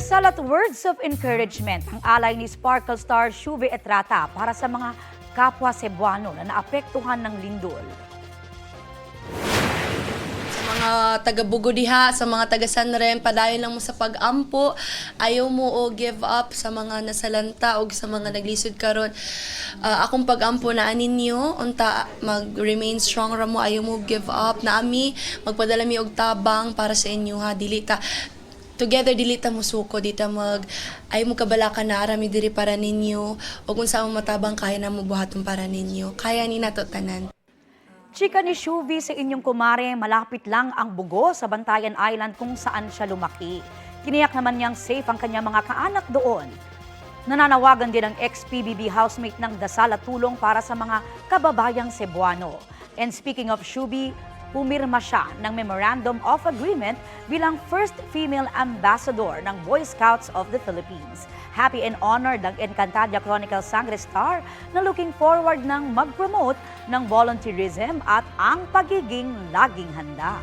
Dasal at words of encouragement ang alay ni Sparkle star Shuvi Etrata para sa mga kapwa Cebuano na naapektuhan ng lindol. Mga taga-Bugo diha, sa mga taga-Sanrem, padayon lang mo sa pag-ampo. Ayaw mo o give up sa mga nasalanta o sa mga naglisod karon. Akong pag-ampo na ninyo, unta mag-remain strong ra mo, ayaw mo give up. Naami, magpadala mi og tabang para sa inyo ha, dilita. Together dilita mo suko, dita ay mo kabalakan na arami diri para ninyo o kung saan mo matabang kaya na mo buhaton para ninyo. Kaya ni nato tanan. Chika ni Shuvi sa inyong kumare, malapit lang ang Bugo sa Bantayan Island kung saan siya lumaki. Tiniyak naman niyang safe ang kanyang mga kaanak doon. Nananawagan din ang ex-PBB housemate ng dasal at tulong para sa mga kababayang Cebuano. And speaking of Shuvi, pumirma siya ng Memorandum of Agreement bilang first female ambassador ng Boy Scouts of the Philippines. Happy and honored ang Encantadia Chronicle Sangre Star na looking forward ng mag-promote ng volunteerism at ang pagiging laging handa.